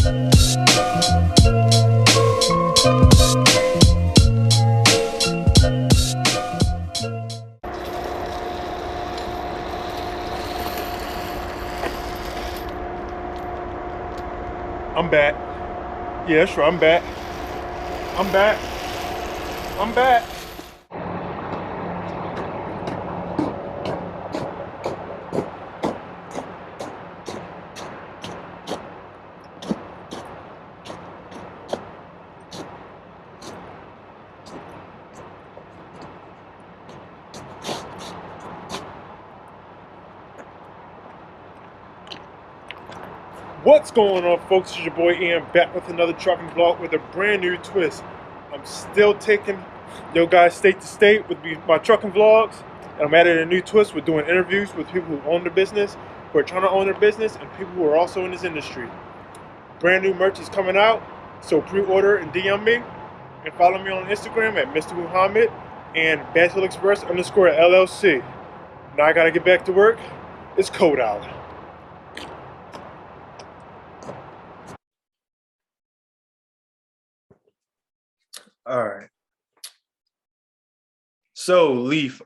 I'm back. Yeah, sure, I'm back. I'm back. I'm back. What's going on, folks? It's your boy Ian back with another trucking vlog with a brand new twist. I'm still taking yo guys state to state with my trucking vlogs, and I'm adding a new twist. We're doing interviews with people who own the business, who are trying to own their business, and people who are also in this industry. Brand new merch is coming out, so pre-order and DM me, and follow me on Instagram at Mr. Muhammad and BattleExpress_LLC. Now I gotta get back to work. It's cold out. All right. So Leaf,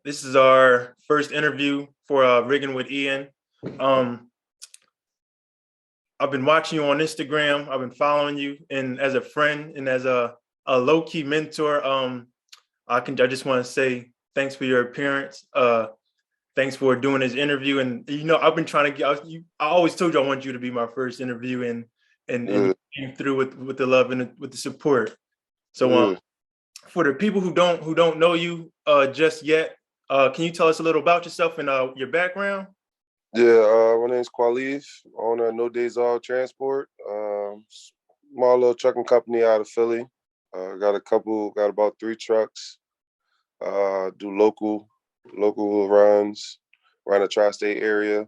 this is our first interview for Rigging with Ian. I've been watching you on Instagram. I've been following you, and as a friend and as a low-key mentor, I just want to say thanks for your appearance. Thanks for doing this interview. And I've been trying to get. I always told you I want you to be my first interview, and you came through with the love and with the support. So for the people who don't know you just yet, can you tell us a little about yourself and your background? Yeah, my name's Qualif, owner of NoDaysOffs Transport. Small little trucking company out of Philly. Got about 3 trucks. Do local runs around the tri-state area.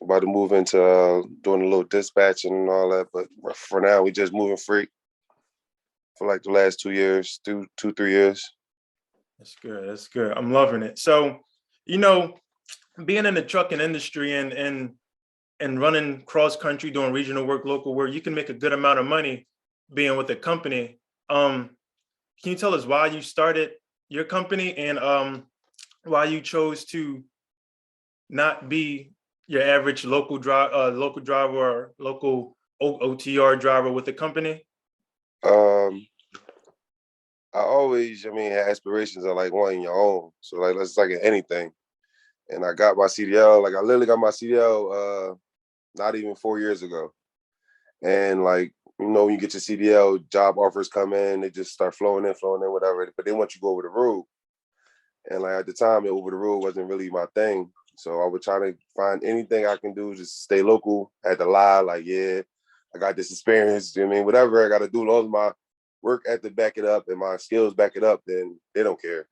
About to move into doing a little dispatching and all that, but for now we just moving freight for like the last 2 years, 3 years. That's good. That's good. I'm loving it. So, being in the trucking industry and running cross country, doing regional work, local work, you can make a good amount of money being with a company. Can you tell us why you started your company and why you chose to not be your average local driver or local OTR driver with the company? I always, had aspirations of like wanting your own. So like, let's like anything. And I got my CDL, I literally got my CDL not even 4 years ago. And like, when you get your CDL, job offers come in, they just start flowing in, whatever. But they want you to go over the road. And like at the time, over the road wasn't really my thing. So I would try to find anything I can do, just stay local. Had to lie, like, yeah, I got this experience. Whatever I got to do, as long as my work ethic back it up and my skills back it up, then they don't care.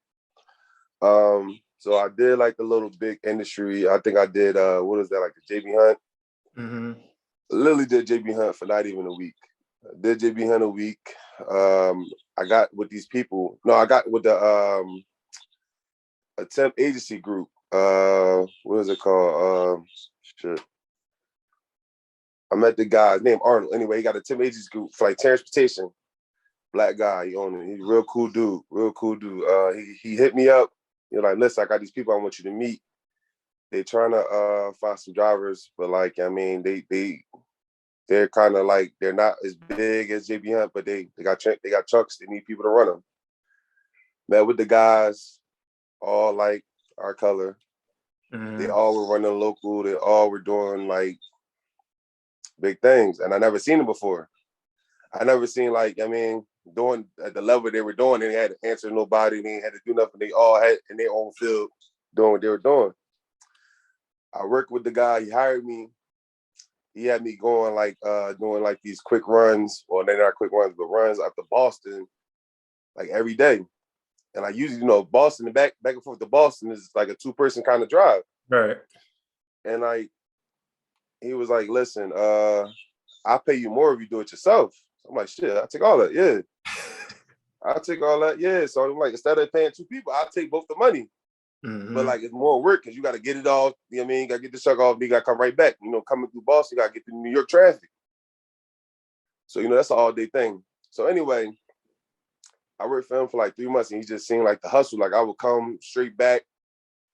So I did like the little big industry. I think I did, what is that, like the JB Hunt? Mm-hmm. Literally did JB Hunt for not even a week. I did JB Hunt a week. I got with these people. No, I got with the a temp agency group. What is it called? Shit. I met the guy's name Arnold. Anyway, he got a temp agency group for like transportation. Black guy, he owned it. He's a real cool dude. He hit me up. Like, listen, I got these people I want you to meet. They trying to find some drivers, but like, they're kind of like, they're not as big as JB Hunt, but they got trucks. They need people to run them. Met with the guys, all like our color. Mm-hmm. They all were running local. They all were doing like big things, and I never seen them before. I never seen doing at the level they were doing. They had to answer nobody. They had to do nothing. They all had in their own field doing what they were doing. I worked with the guy. He hired me. He had me going doing like these quick runs, or they're not quick runs, but runs up to Boston, like every day. And I usually, Boston, back and forth to Boston is like a 2-person kind of drive. Right. And like, he was like, listen, I'll pay you more if you do it yourself. I'm like, shit, I'll take all that. Yeah. I'll take all that. Yeah. So I'm like, instead of paying 2 people, I'll take both the money. But like it's more work because you got to get it off. You know what I mean? You got to get the truck off. You got to come right back. You know, coming through Boston, you got to get through New York traffic. So you know that's an all day thing. So anyway, I worked for him for like 3 months, and he just seemed like the hustle. Like I would come straight back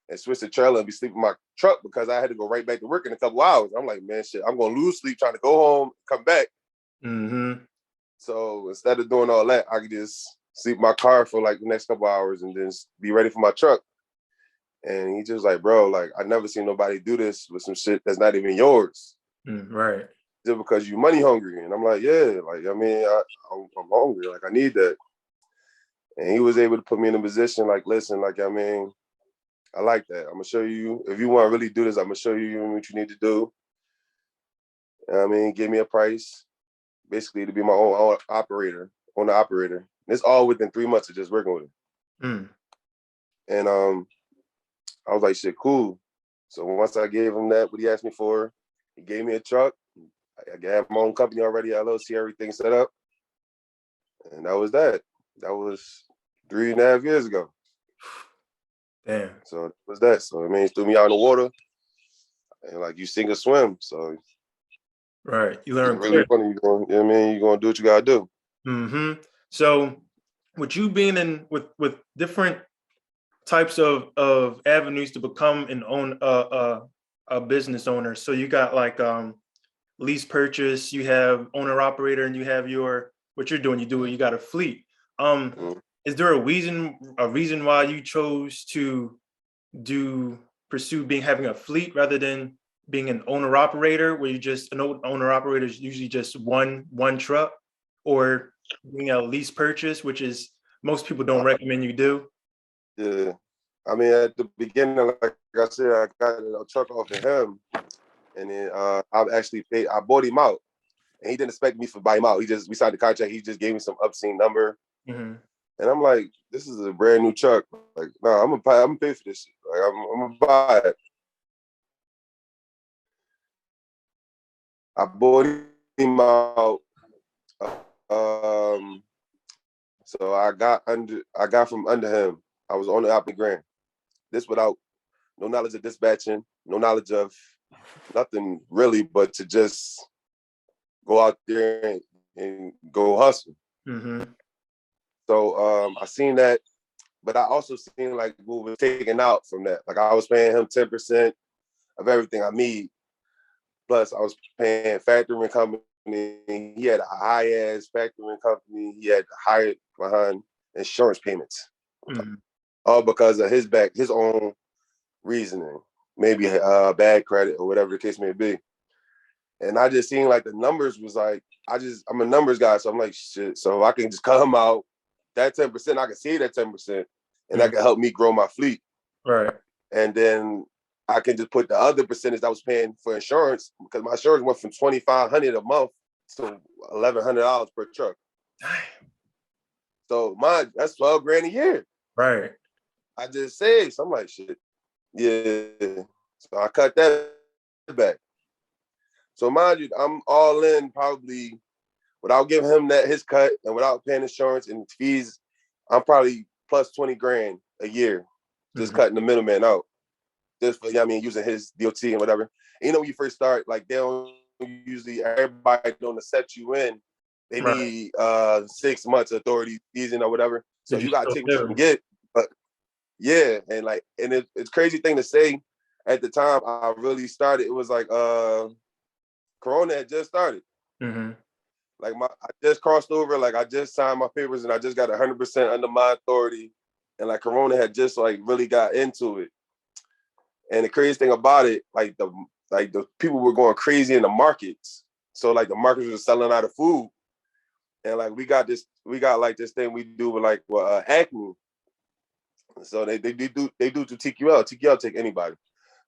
and switch the trailer and be sleeping in my truck because I had to go right back to work in a couple hours. I'm like, man, shit, I'm gonna lose sleep trying to go home, come back. So instead of doing all that, I could just sleep in my car for like the next couple hours and then be ready for my truck. And he just like, bro, like I never seen nobody do this with some shit that's not even yours. Right. Just because you money hungry. And I'm like, yeah, like, I mean, I'm hungry. Like, I need that. And he was able to put me in a position like, listen, like, I mean, I like that. I'm going to show you, if you want to really do this, I'm going to show you what you need to do. I mean, give me a price, basically to be my own operator, owner operator. And it's all within 3 months of just working with him. And I was like, shit, cool. So once I gave him that, what he asked me for, he gave me a truck. I have my own company already, LLC, everything set up. And that was that. That was 3.5 years ago. Damn. So it was that. So, I mean, he threw me out in the water. And, like, you sink or swim. So, right. You learn really funny. You know what I mean? You're going to do what you got to do. So, with you being in with different types of avenues to become an a business owner. So you got like lease purchase, you have owner operator, and you have what you're doing. You got a fleet. Is there a reason why you chose to pursue having a fleet rather than being an owner operator, where an owner operator is usually just one truck, or being a lease purchase, which is most people don't recommend you do? Yeah. I mean, at the beginning, like I said, I got a truck off of him, and then I bought him out, and he didn't expect me to buy him out. We signed the contract. He just gave me some obscene number, and I'm like, this is a brand new truck. Like, no, I'm gonna pay for this shit. Like, I'm gonna buy it. I bought him out. So I got from under him. I was on the out the grand. This without no knowledge of dispatching, no knowledge of nothing really, but to just go out there and go hustle. So I seen that, but I also seen like what was taken out from that. Like I was paying him 10% of everything I made. Plus I was paying factoring company. He had a high ass factoring company. He had hired behind insurance payments. All because of his own reasoning, maybe bad credit or whatever the case may be. And I just seen like the numbers was like, I'm a numbers guy. So I'm like, shit. So I can just cut him out. That 10%, I can see that 10%, and that can help me grow my fleet. Right. And then I can just put the other percentage I was paying for insurance, because my insurance went from $2,500 a month to $1,100 per truck. So that's $12,000 a year. Right. I just saved. So I'm like, shit. Yeah. So I cut that back. So mind you, I'm all in probably without giving him his cut and without paying insurance and fees, I'm probably plus $20,000 a year, just cutting the middleman out. Just for, using his DOT and whatever. And when you first start, like they don't usually, everybody don't accept you in. They need 6 months authority season or whatever. So you gotta take what you can get. But yeah, and it's crazy thing to say. At the time I really started, it was like Corona had just started. Like I just crossed over, like I just signed my papers and I just got 100% under my authority. And like Corona had just like really got into it. And the crazy thing about it, like the people were going crazy in the markets. So like the markets were selling out of food. And like we got this thing we do with Acme. So they do through TQL. TQL take anybody.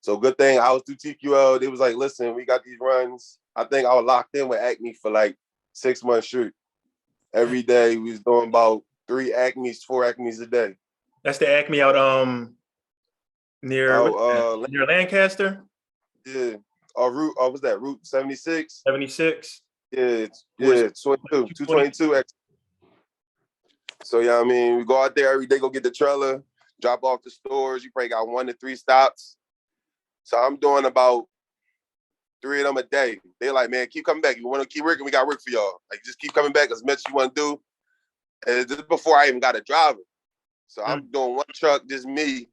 So good thing I was through TQL. They was like, listen, we got these runs. I think I was locked in with Acme for like 6 months straight. Every day we was doing about 4 Acmes a day. That's the Acme out near Lancaster? Yeah. Route, what's that? Route 76? 76. Yeah, 222. So yeah, we go out there every day, go get the trailer, drop off the stores. You probably got 1 to 3 stops. So I'm doing about 3 of them a day. They're like, man, keep coming back. You want to keep working? We got work for y'all. Like, just keep coming back as much as you want to do. And this is before I even got a driver. So I'm doing 1 truck, just me.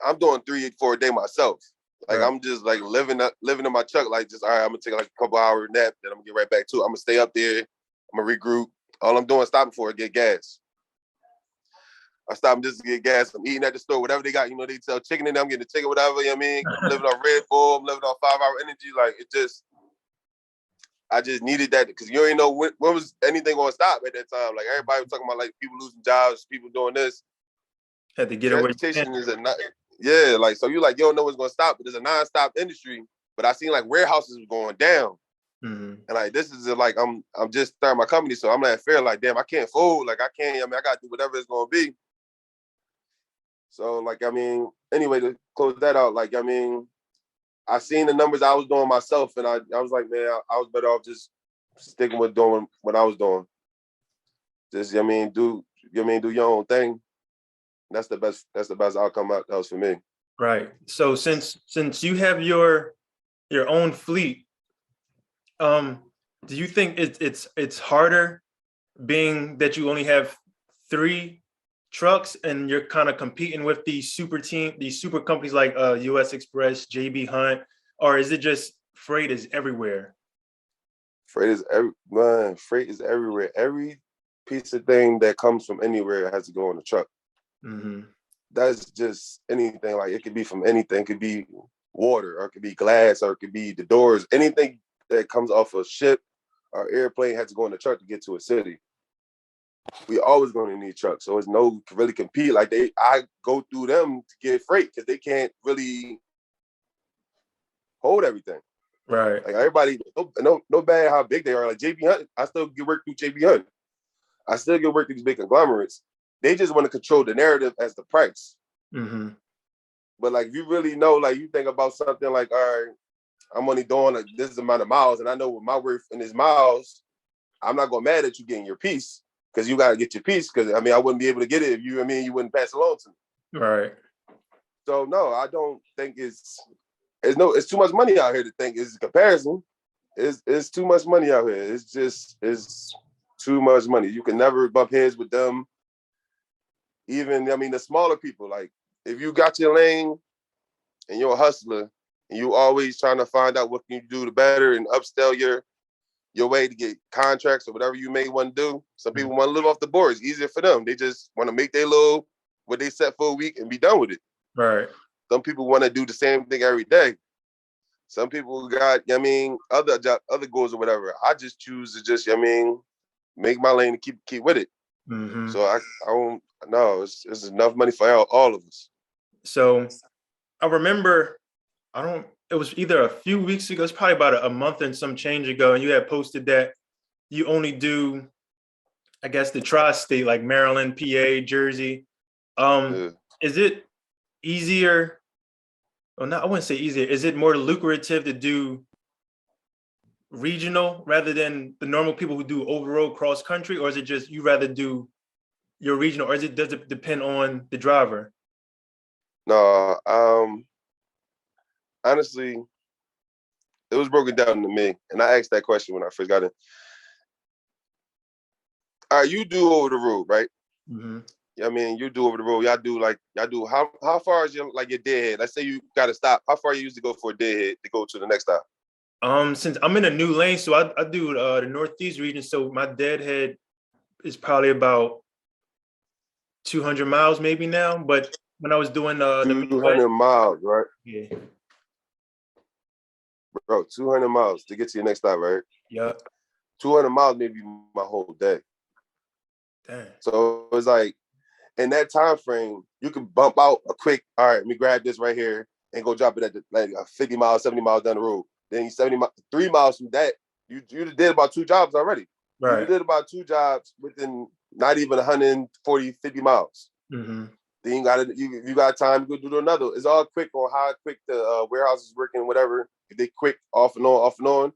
I'm doing 3 or 4 a day myself. Like, I'm just like living in my truck. Like, just, all right, I'm gonna take like a couple hour nap, then I'm gonna get right back to it. I'm gonna stay up there. I'm gonna regroup. All I'm doing is stopping for it, get gas. I stop just to get gas. I'm eating at the store, whatever they got. You know, they sell chicken in there. I'm getting the chicken, whatever. You know what I mean? I'm living on Red Bull. I'm living on 5-hour energy. Like, I just needed that because you ain't know when was anything gonna stop at that time. Like, everybody was talking about like people losing jobs, people doing this. Had to get Transportation is like, so you like, you don't know what's gonna stop, but there's a non-stop industry. But I seen like warehouses was going down. And like, this is like, I'm just starting my company. So I'm not fair. Like, damn, I can't fold. Like, I gotta do whatever it's gonna be. So like, I mean, anyway, to close that out, like, I mean, I seen the numbers I was doing myself, and I was like, man, I was better off just sticking with doing what I was doing. Just, you know what I mean, do your own thing. That's the best outcome that was for me. Right. So since you have your own fleet, do you think it's harder being that you only have 3 trucks and you're kind of competing with these super companies like US Express, JB Hunt, or is it just freight is everywhere? Freight is everywhere. Every piece of thing that comes from anywhere has to go on the truck. That's just anything. Like, it could be from anything. It could be water, or it could be glass, or it could be the doors. Anything that comes off a ship or airplane has to go in the truck to get to a city. We always going to need trucks, so it's no really compete. Like, I go through them to get freight because they can't really hold everything. Right. Like, everybody, no bad how big they are. Like JB Hunt, I still get work through JB Hunt. I still get work through these big conglomerates. They just want to control the narrative as the price. But like, if you really know, like, you think about something like, all right, I'm only doing like this amount of miles, and I know what my worth in these miles, I'm not gonna mad at you getting your piece, because you gotta get your piece. Because I mean, I wouldn't be able to get it if you wouldn't pass it along to me. Right. So no, I don't think it's too much money out here to think it's a comparison. It's too much money out here. It's too much money. You can never bump heads with them. Even, I mean, the smaller people, like, if you got your lane and you're a hustler and you always trying to find out what can you do to better and upsell your way to get contracts or whatever you may want to do. Some people want to live off the board. It's easier for them. They just want to make their little, what they set for a week and be done with it. Right. Some people want to do the same thing every day. Some people got, I mean, other goals or whatever. I just choose to just, I mean, make my lane and keep with it. So I don't know. It's enough money for all of us. So I remember, it was either a few weeks ago, it's probably about a month and some change ago, and you had posted that you only do, I guess, the tri-state, like Maryland, PA, Jersey. Is it easier, or not, I wouldn't say easier, is it more lucrative to do regional rather than the normal people who do over-road cross country, or is it just you rather do your regional, or does it depend on the driver? No, honestly, it was broken down to me, and I asked that question when I first got in. All right, you do over the road, right? I mean, you do over the road. Y'all do how far is your deadhead? Let's say you got to stop. How far you used to go for a deadhead to go to the next stop? Since I'm in a new lane, so I do the Northeast region. So my deadhead is probably about 200 miles maybe now. But when I was doing the 200 miles, right? Yeah. Bro, 200 miles to get to your next stop, right? Yeah. 200 miles maybe my whole day. Damn. So it was like, in that time frame, you can bump out a quick, all right, let me grab this right here and go drop it at like 50 miles, 70 miles down the road. Then 3 miles from that, you did about 2 jobs already. Right. You did about 2 jobs within not even 140, 50 miles. Then you got time to go do another. It's all quick on how quick the warehouse is working, whatever. If they quick off and on.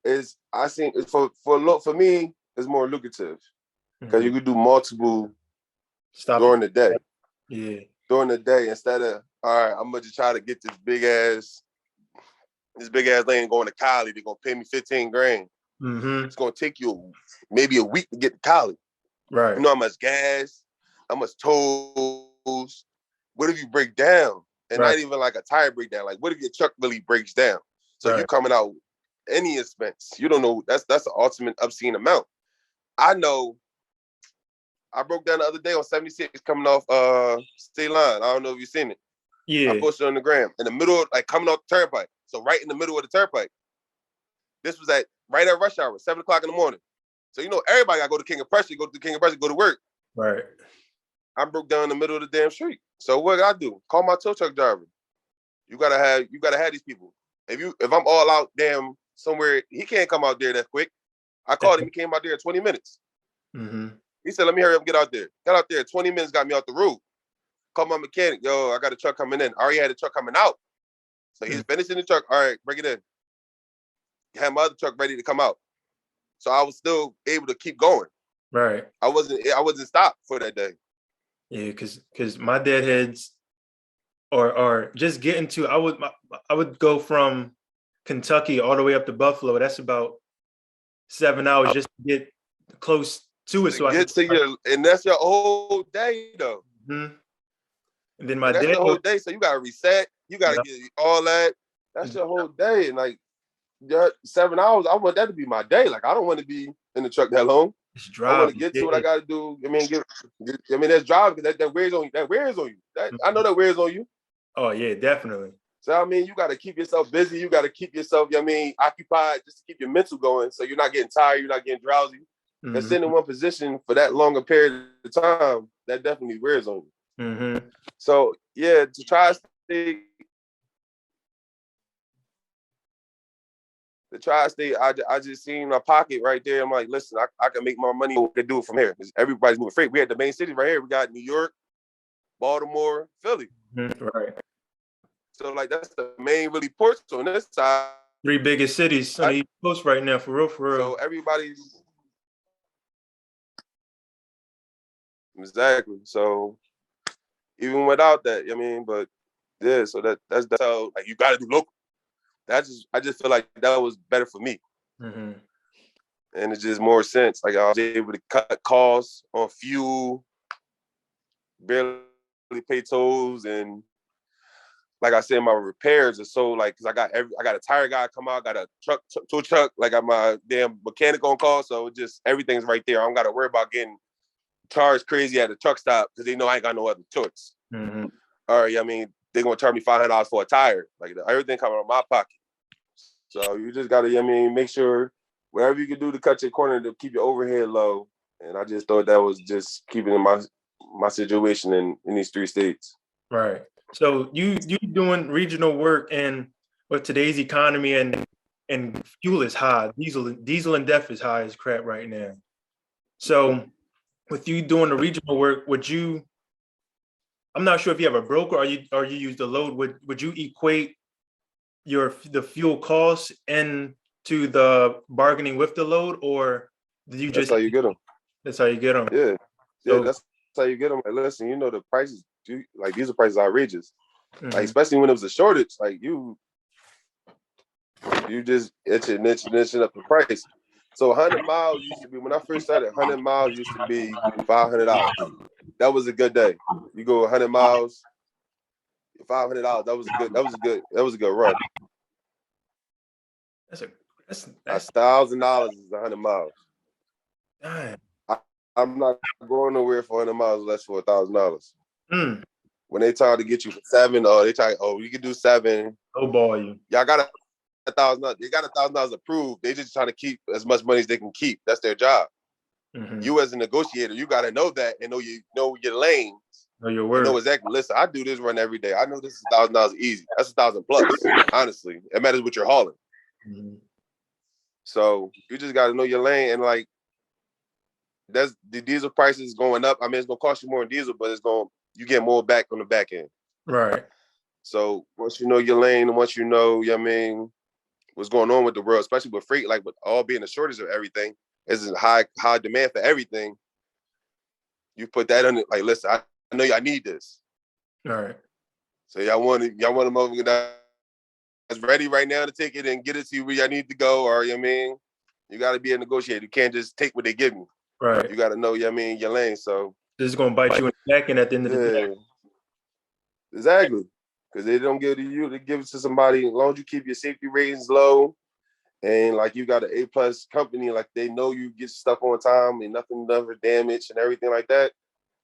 I think for me, it's more lucrative because you could do multiple Stop during the day. Yeah. During the day, instead of, all right, I'm gonna just try to get this big ass lane going to Cali. They're gonna pay me 15 grand. It's gonna take you maybe a week to get to Cali. Right. You know how much gas, how much tolls. What if you break down? And not even like a tire breakdown. Like, what if your truck really breaks down? So you're coming out any expense. You don't know. That's the ultimate obscene amount. I know. I broke down the other day on 76 coming off State Line. I don't know if you've seen it. Yeah. I posted on the gram in the middle, like coming off the turnpike. So right in the middle of the turnpike. This was right at rush hour, 7 o'clock in the morning. So everybody gotta go to King of Prussia, go to work. Right. I broke down in the middle of the damn street. So what I do? Call my tow truck driver. You gotta have these people. If I'm all out damn somewhere, he can't come out there that quick. I called him, he came out there in 20 minutes. He said, let me hurry up and get out there. Got out there, 20 minutes got me out the road. Called my mechanic, yo, I got a truck coming in. I already had a truck coming out. So he's finishing the truck. All right, bring it in. Had my other truck ready to come out. So I was still able to keep going. Right. I wasn't stopped for that day. Yeah, because my deadheads or just getting to I would go from Kentucky all the way up to Buffalo. That's about 7 hours just to get close to it. So and that's your whole day though. And then my that's dad, the whole day. So you gotta reset. You gotta get all that. That's your whole day. And like 7 hours, I want that to be my day. Like I don't want to be in the truck that long. I want to get to what I gotta do. I mean, that's driving because that wears on you. That wears on you. I know that wears on you. Oh yeah, definitely. So I mean, you got to keep yourself busy. You got to keep yourself, occupied just to keep your mental going. So you're not getting tired. You're not getting drowsy. Because sitting in one position for that longer period of time, that definitely wears on you. So yeah, to try to stay. I just seen my pocket right there. I'm like, listen, I can make my money. I can do it from here. Everybody's moving freight. We had the main cities right here. We got New York, Baltimore, Philly. Right. So like that's the main really ports on this side. 3 biggest cities on the East Coast right now, for real. So everybody's exactly. So even without that, but yeah. So that's how like you got to do local. I just feel like that was better for me. And it's just more sense. Like I was able to cut costs on fuel, barely pay tolls, and like I said, my repairs are so like because I got a tire guy come out, got a tow truck, like I got my damn mechanic on call, so just everything's right there. I don't got to worry about getting charged crazy at the truck stop because they know I ain't got no other choice. Or they're gonna charge me $500 for a tire. Like everything coming out of my pocket. So you just gotta, make sure whatever you can do to cut your corner to keep your overhead low. And I just thought that was just keeping in my situation in these 3 states. Right. So you doing regional work, and with today's economy and fuel is high, diesel and DEF is high as crap right now. So with you doing the regional work, I'm not sure if you have a broker or you use the load. Would you equate the fuel costs into the bargaining with the load, or do you just? That's how you get them. That's how you get them. Yeah, that's how you get them. Like, listen, the prices, like these are prices outrageous. Like especially when it was a shortage, like you just itching up the price. So 100 miles used to be when I first started. 100 miles used to be $500. That was a good day. You go 100 miles, $500. That was a good run. That's $1,000 is 100 miles. Damn. I'm not going nowhere for 100 miles less for $1,000. When they try to get you for 7, or they try, you can do 7. Oh boy, y'all got $1,000. They got $1,000 approved. They just trying to keep as much money as they can keep. That's their job. You as a negotiator, you got to know that and know your lanes. Know your word. Know exactly. Listen, I do this run every day. I know this is $1,000 easy. That's $1,000 plus. Honestly, it matters what you're hauling. So you just got to know your lane, and like that's the diesel prices going up. I mean, it's gonna cost you more in diesel, but you get more back on the back end. Right. So once you know your lane, and once you know, what's going on with the world, especially with freight, like with all being a shortage of everything, is high demand for everything. you put that on it. Like, listen, I know y'all need this. All right. So y'all want a motherfucker that's ready right now to take it and get it to where y'all need to go, or you know what I mean, you got to be a negotiator. You can't just take what they give you. Right. You got to know, you know what I mean, your lane. So this is gonna bite you in the back, and at the end of the day, exactly, because they don't give it to you, they give it to somebody. As long as you keep your safety ratings low, and like you got an A+ company, like they know you get stuff on time and nothing ever damaged and everything like that.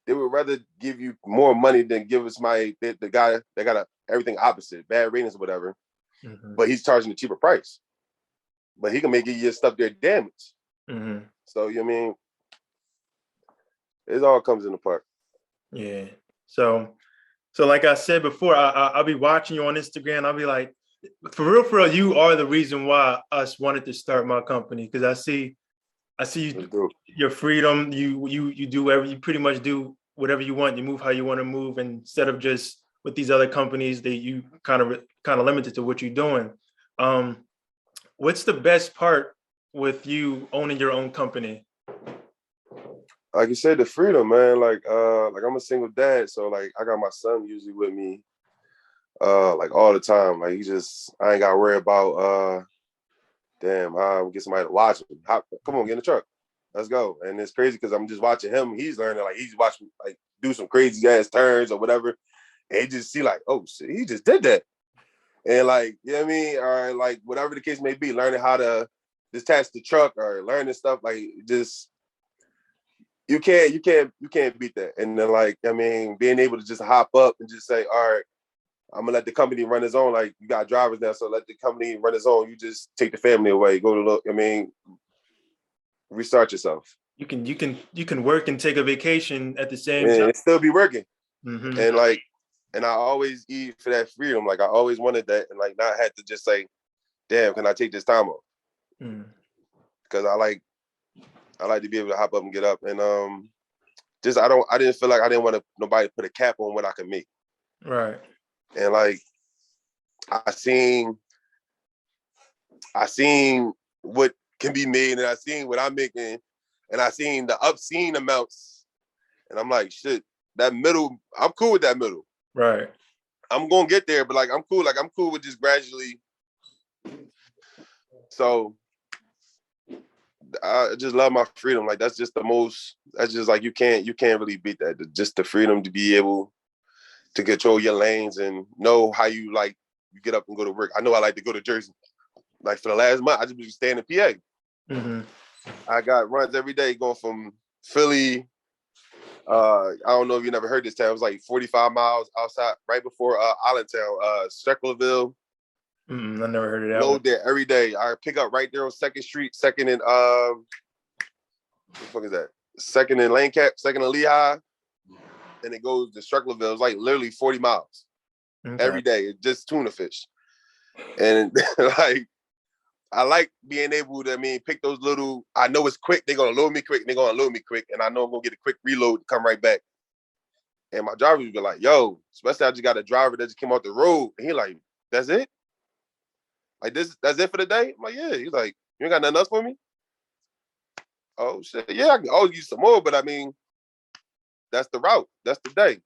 They would rather give you more money than give us the guy that got everything opposite, bad ratings or whatever, but he's charging a cheaper price. But he can make your stuff there damaged. So, you know what I mean? It all comes into part. Yeah. So like I said before, I'll be watching you on Instagram. I'll be like, for real, you are the reason why us wanted to start my company. Because I see you, your freedom. You you pretty much do whatever you want. You move how you want to move, and instead of just with these other companies that you kind of limited to what you're doing. What's the best part with you owning your own company? Like you said, the freedom, man. Like I'm a single dad, so like I got my son usually with me, like all the time. Like I ain't got to worry about damn, I'll get somebody to watch him. Come on, get in the truck. Let's go. And it's crazy because I'm just watching him. He's learning, like he's watching like do some crazy ass turns or whatever. And he just see like, oh shit, he just did that. And like, you know what I mean? Or like whatever the case may be, learning how to detach the truck or learning stuff, like just you can't beat that. And then like, I mean, being able to just hop up and just say, all right, I'm gonna let the company run its own. Like you got drivers now, so let the company run its own. You just take the family away. Go to look. I mean, restart yourself. You can work and take a vacation at the same time. And still be working. And like, and I always eat for that freedom. Like I always wanted that, and like not had to just say, damn, can I take this time off? Because I like to be able to hop up and get up. And I didn't feel like I didn't want nobody to put a cap on what I could make. Right. And like I seen what can be made, and I seen what I'm making, and I seen the obscene amounts, and I'm like, shit, that middle, I'm cool with that middle. Right. I'm gonna get there, but like I'm cool with just gradually. So I just love my freedom. Like that's just like you can't really beat that. Just the freedom to be able to control your lanes and know how you get up and go to work. I know I like to go to Jersey. Like for the last month, I just been staying in PA. I got runs every day going from Philly. I don't know if you never heard this town. It was like 45 miles outside, right before Allentown, Strecklerville. I never heard of that. Load there every day. I pick up right there on 2nd Street, 2nd and what the fuck is that? 2nd and Lancaster, 2nd and Lehigh, and it goes to Strecklerville. It's like literally 40 miles every day. It's just tuna fish, and like I like being able to, pick those little. I know it's quick. They're gonna load me quick. And they're gonna load me quick, and I know I'm gonna get a quick reload to come right back. And my driver would be like, "Yo," especially I just got a driver that just came off the road, and he like, "That's it? Like that's it for the day?" I'm like, "Yeah." He's like, "You ain't got nothing else for me?" Oh shit, yeah, I can always use some more, but I mean, that's the route. That's the day.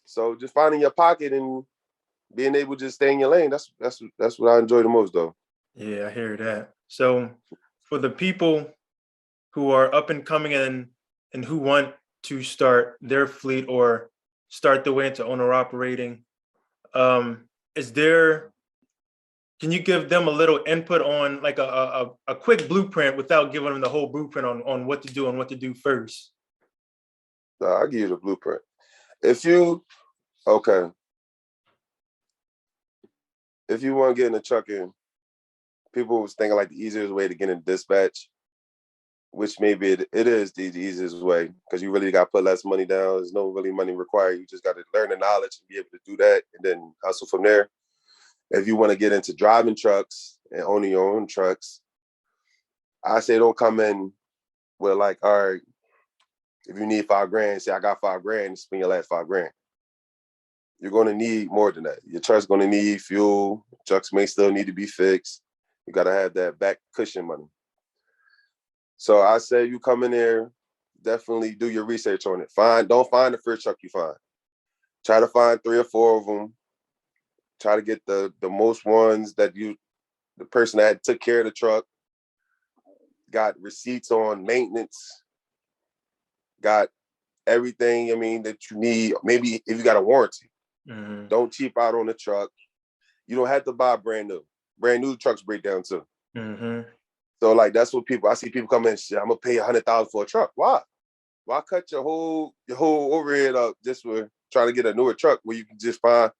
So just finding your pocket and being able to just stay in your lane. That's what I enjoy the most, though. Yeah, I hear that. So for the people who are up and coming and who want to start their fleet or start the way into owner operating, can you give them a little input on like a quick blueprint without giving them the whole blueprint on what to do and what to do first? I'll give you the blueprint. If you want to get in the trucking, people was thinking like the easiest way to get in dispatch, which maybe it is the easiest way because you really got to put less money down. There's no really money required. You just got to learn the knowledge and be able to do that and then hustle from there. If you want to get into driving trucks and owning your own trucks, I say don't come in with like, all right, if you need $5,000, say I got $5,000, and spend your last $5,000. You're going to need more than that. Your truck's going to need fuel. Trucks may still need to be fixed. You got to have that back cushion money. So I say you come in there, definitely do your research on it. Don't find the first truck you find. Try to find 3 or 4 of them. Try to get the most ones that the person that took care of the truck, got receipts on maintenance, got everything, that you need. Maybe if you got a warranty, don't cheap out on the truck. You don't have to buy brand new. Brand new trucks break down too. So like that's what I see people come in. Shit, I'm gonna pay $100,000 for a truck. Why? Why cut your whole overhead up just for trying to get a newer truck where you can just find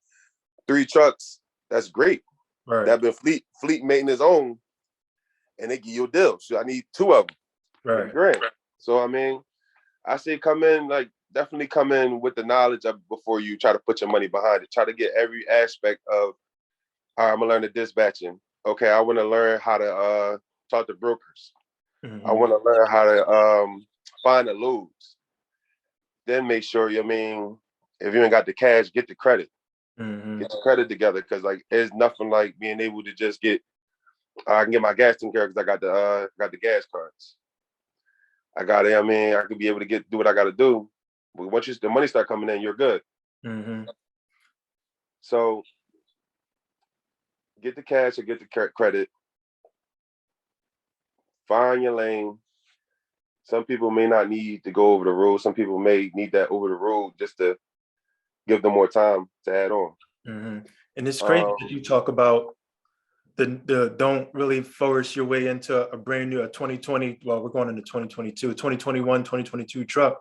3 trucks? That's great. Right. That been fleet maintenance owned, and they give you a deal. So I need 2 of them. Right. Great. So I say definitely come in with the knowledge of before you try to put your money behind it. Try to get every aspect of, all right, I'm gonna learn the dispatching. Okay, I want to learn how to talk to brokers. I want to learn how to find the loads. Then make sure, if you ain't got the cash, get the credit. Get the credit together, because there's nothing like being able to just I can get my gas taken care of because I got the gas cards. I could be able to do what I got to do. But once the money start coming in, you're good. So get the cash or get the credit. Find your lane. Some people may not need to go over the road. Some people may need that over the road just to give them more time to add on. And it's crazy that you talk about the don't really force your way into a brand new 2020. Well, we're going into 2022, 2021, 2022 truck.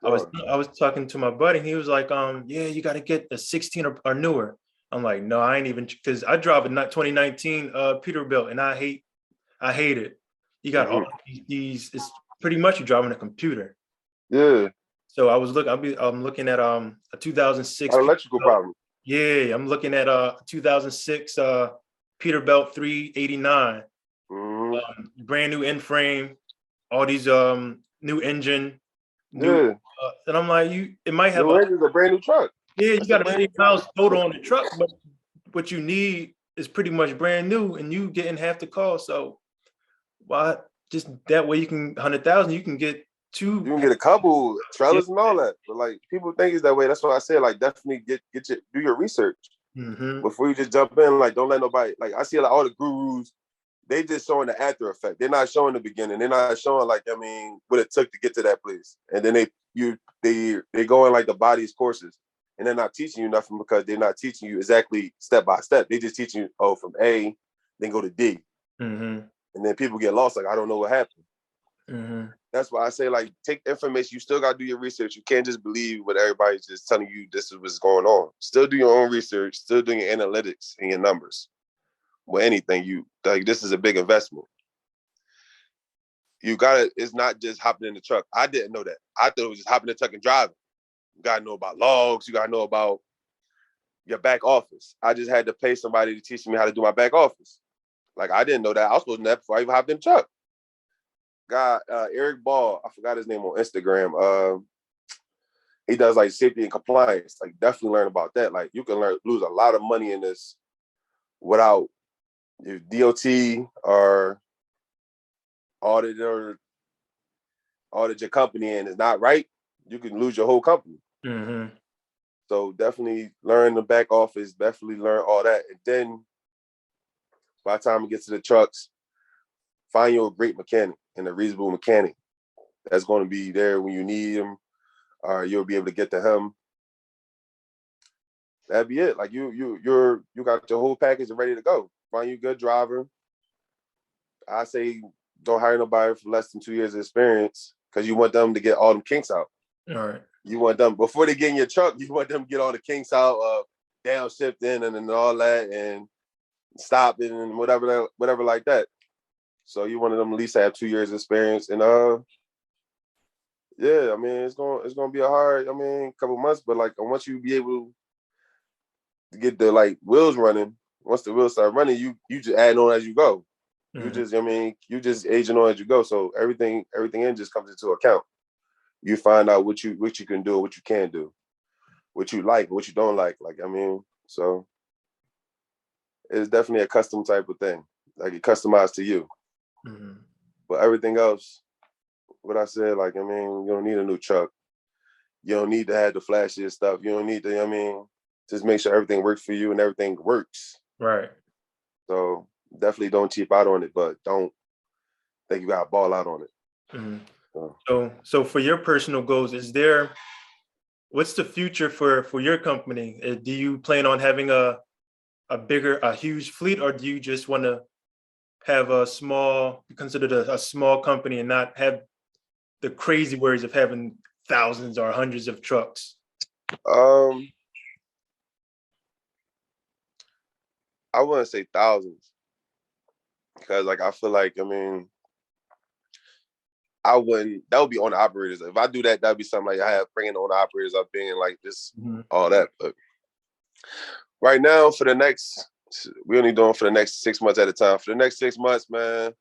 I was talking to my buddy. He was like, yeah, you got to get a 16 or newer. I'm like, no, I ain't even, because I drive a 2019 Peterbilt, and I hate it. You got all these. It's pretty much you're driving a computer. Yeah. So I'm looking at a 2006 electrical problem. Yeah, I'm looking at a 2006 Peterbilt 389. Brand new end frame, all these new engine. And I'm like, it might have a brand new truck. Yeah, you got 1 million miles total on the truck, but what you need is pretty much brand new, and you getting half the cost. So why just that way you can 100,000, you can get 2. You can get a couple trailers and all that. But people think it's that way. That's why I said definitely do your research before you just jump in. Don't let nobody, I see all the gurus, they just showing the after effect. They're not showing the beginning. They're not showing what it took to get to that place. And then they go in the body's courses, and they're not teaching you nothing because they're not teaching you exactly step by step. They just teaching you, from A, then go to D. And then people get lost. I don't know what happened. That's why I say, take information. You still got to do your research. You can't just believe what everybody's just telling you this is what's going on. Still do your own research. Still doing your analytics and your numbers. With anything, this is a big investment. It's not just hopping in the truck. I didn't know that. I thought it was just hopping in the truck and driving. You got to know about logs. You got to know about your back office. I just had to pay somebody to teach me how to do my back office. I didn't know that. I was supposed to know that before I even hopped in the truck. Guy, Eric Ball, I forgot his name on Instagram. He does safety and compliance. Definitely learn about that. You can lose a lot of money in this without if DOT or audit your company and it's not right, you can lose your whole company. So definitely learn the back office. Definitely learn all that, and then by the time it gets to the trucks, find you a great mechanic and a reasonable mechanic that's going to be there when you need him, or you'll be able to get to him. That'd be it. You got your whole package ready to go. Find you a good driver. I say don't hire nobody for less than 2 years of experience, because you want them to get all them kinks out. All right. You want them, before they get in your truck, you want them to get all the kinks out of downshifting and all that, and stopping and whatever like that. So you want them at least to have 2 years experience. And it's gonna be a hard, couple months, but once you be able to get the wheels running, once the wheels start running, you just add on as you go. You just aging on as you go. So everything in just comes into account. You find out what you can do, what you can't do, what you like, what you don't like. So it's definitely a custom type of thing. It customized to you. But everything else, what I said. Like, I mean, you don't need a new truck. You don't need to have the flashiest stuff. You don't need to, I mean, just make sure everything works for you and everything works. Right. So definitely don't cheap out on it, but don't think you got to ball out on it. Mm-hmm. So for your personal goals, what's the future for your company? Do you plan on having a huge fleet, or do you just want to have considered a small company and not have the crazy worries of having thousands or hundreds of trucks? I wouldn't say thousands, because like I feel like, I mean, that would be on the operators. If I do that, that'd be something like I have bringing on the operators up, being like this, all that. But right now, we're only doing for the next 6 months at a time. For the next 6 months, man,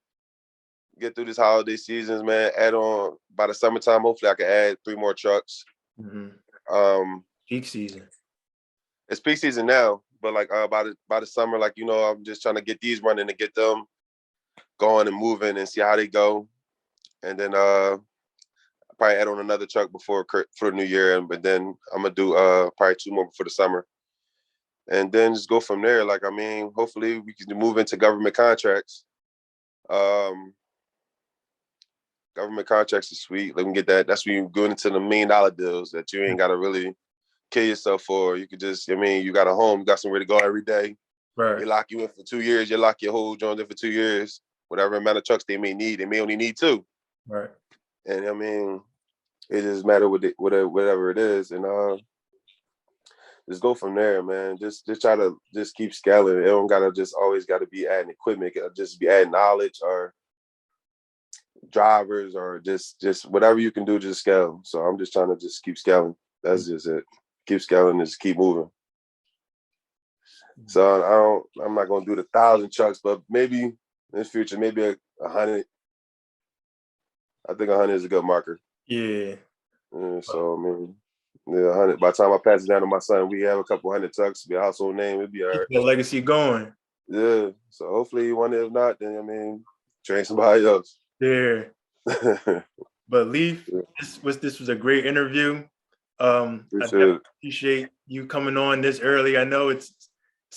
get through this holiday seasons, man. Add on by the summertime. Hopefully, I can add 3 more trucks. Peak season. It's peak season now, but like by the summer, like, you know, I'm just trying to get these running and get them going and moving and see how they go, and then probably add on another truck for the new year, but then I'm gonna do probably 2 more before the summer, and then just go from there. Like, I mean, hopefully we can move into government contracts. Government contracts is sweet. Let me get that. That's when you go into the $1 million deals that you ain't gotta really kill yourself for. You could just, I mean, you got a home, you got somewhere to go every day. Right. They lock you in for 2 years. You lock your whole joint in for 2 years. Whatever amount of trucks they may need, they may only need 2. Right. And I mean, it just matter whatever it is, and just go from there, man. Just try to just keep scaling. It don't gotta just always gotta be adding equipment. It gotta just be adding knowledge or drivers or just whatever you can do, just scale. So I'm just trying to just keep scaling. That's just it. Keep scaling and just keep moving. So I'm not gonna do the 1,000 trucks, but maybe in the future, maybe 100. I think 100 is a good marker. Yeah. So I mean, yeah, 100. By the time I pass it down to my son, we have a couple 100 trucks. Be a household name. It'd be all right. Keep the legacy going. Yeah. So hopefully one. If not, then I mean, train somebody else. Yeah. But Leaf, this was a great interview. I appreciate you coming on this early. I know it's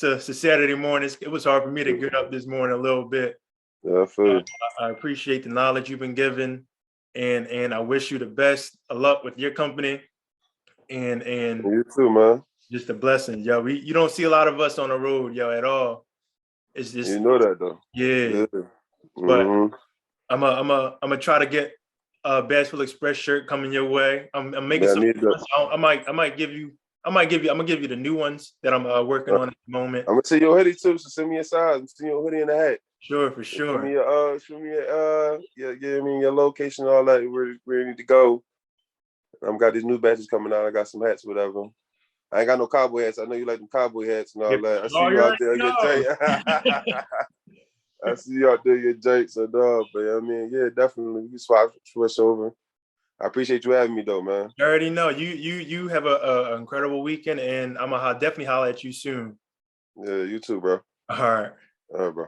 a Saturday morning. It was hard for me to get up this morning a little bit. Yeah, I feel you. I appreciate the knowledge you've been given, and I wish you the best of luck with your company. And you too, man. Just a blessing, yo. You don't see a lot of us on the road, yo, at all. It's just, you know that though. Yeah. But I'm gonna try to get a Bashville Express shirt coming your way. I'm making some. I might give you. I'm gonna give you the new ones that I'm working on at the moment. I'm gonna see your hoodie too. So send me a size. I'm seeing your hoodie and a hat. Sure, for sure. Show me your location, all that. Where you need to go. I've got these new batches coming out. I got some hats, whatever. I ain't got no cowboy hats. I know you like them cowboy hats and all that. I see you out there, your Jake. I see you out there, your Jake. So, dog, but I mean, yeah, definitely. We can switch over. I appreciate you having me, though, man. You already know. You have an incredible weekend, and I'm gonna definitely holler at you soon. Yeah, you too, bro. All right. All right, bro.